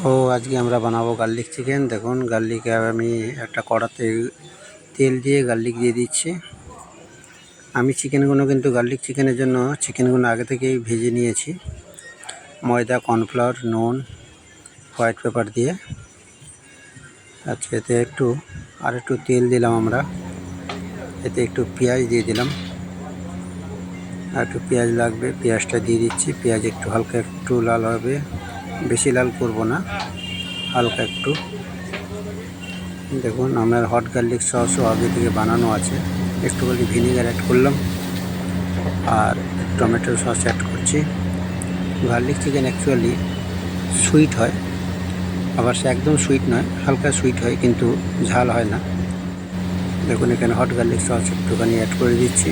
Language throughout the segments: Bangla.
তো আজকে আমরা বানাবো গার্লিক চিকেন। দেখুন গার্লিকে আমি একটা কড়াতে তেল দিয়ে গার্লিক দিয়ে দিচ্ছি। আমি চিকেনগুলো কিন্তু গার্লিক চিকেনের জন্য চিকেনগুলো আগে থেকেই ভেজে নিয়েছি ময়দা, কর্নফ্লাওয়ার, নুন, হোয়াইট পেপার দিয়ে। আচ্ছা, এতে একটু তেল দিলাম আমরা। এতে একটু পেঁয়াজ দিয়ে দিলাম, আর একটু পেঁয়াজ লাগবে, পেঁয়াজটা দিয়ে দিচ্ছি। পেঁয়াজ একটু হালকা একটু লাল হবে, বেশি লাল করব না, হালকা একটু। দেখুন আমার হট গার্লিক সসও আগে থেকে বানানো আছে। একটুখানি ভিনেগার অ্যাড করলাম আর টমেটো সস অ্যাড করছি। গার্লিক চিকেন অ্যাকচুয়ালি সুইট হয়, আবার সে একদম সুইট নয়, হালকা সুইট হয় কিন্তু ঝাল হয় না। দেখুন এখানে হট গার্লিক সস একটুখানি অ্যাড করে দিচ্ছি।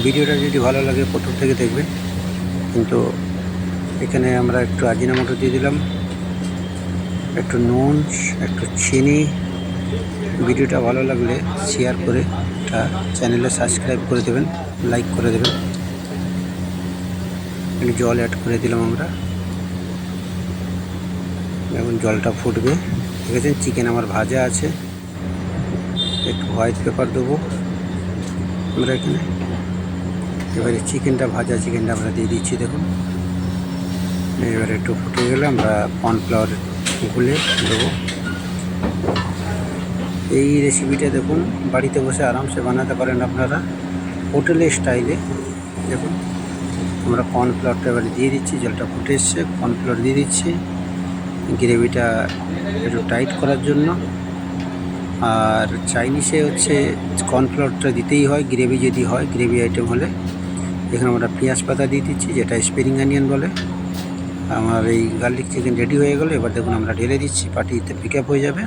ভিডিওটা যদি ভালো লাগে প্রথম থেকে দেখবেন, কিন্তু এখানে আমরা একটু আজিনামোটো দিয়ে দিলাম, একটু নুন, একটু চিনি। ভিডিওটা ভালো লাগলে শেয়ার করে চ্যানেলে সাবস্ক্রাইব করে দেবেন, লাইক করে দেবেন। একটু জল অ্যাড করে দিলাম আমরা। এখন জলটা ফুটবে। দেখেছেন চিকেন আমার ভাজা আছে। একটু হোয়াইট পেপার দেবো আমরা এখানে। এবারে ভাজা চিকেনটা আমরা দিয়ে দিচ্ছি। দেখুন এবারে একটু ফুটে গেলে আমরা কর্নফ্লাওয়ার গুলে দেবো। এই রেসিপিটা দেখুন বাড়িতে বসে আরামসে বানাতে পারেন আপনারা, হোটেলের স্টাইলে। দেখুন আমরা কর্নফ্লাওয়ারটা এবারে দিয়ে দিচ্ছি। জলটা ফুটে এসছে, কর্নফ্লাওয়ার দিয়ে দিচ্ছি গ্রেভিটা একটু টাইট করার জন্য। আর চাইনিজে কর্নফ্লাওয়ারটা দিতেই হয় গ্রেভি যদি হয়, গ্রেভি আইটেম হলে। এখানে আমরা পেঁয়াজ পাতা দিয়ে দিচ্ছি, যেটা স্প্রিং অনিয়ন বলে। আমার এই গার্লিক চিকেন রেডি হয়ে গেল। এবার দেখুন আমরা ঢেলে দিচ্ছি, পার্টিতে পিক আপ হয়ে যাবে।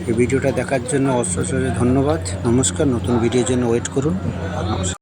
এই ভিডিওটা দেখার জন্য অশেষ ধন্যবাদ। নমস্কার। নতুন ভিডিওর জন্য ওয়েট করুন। নমস্কার।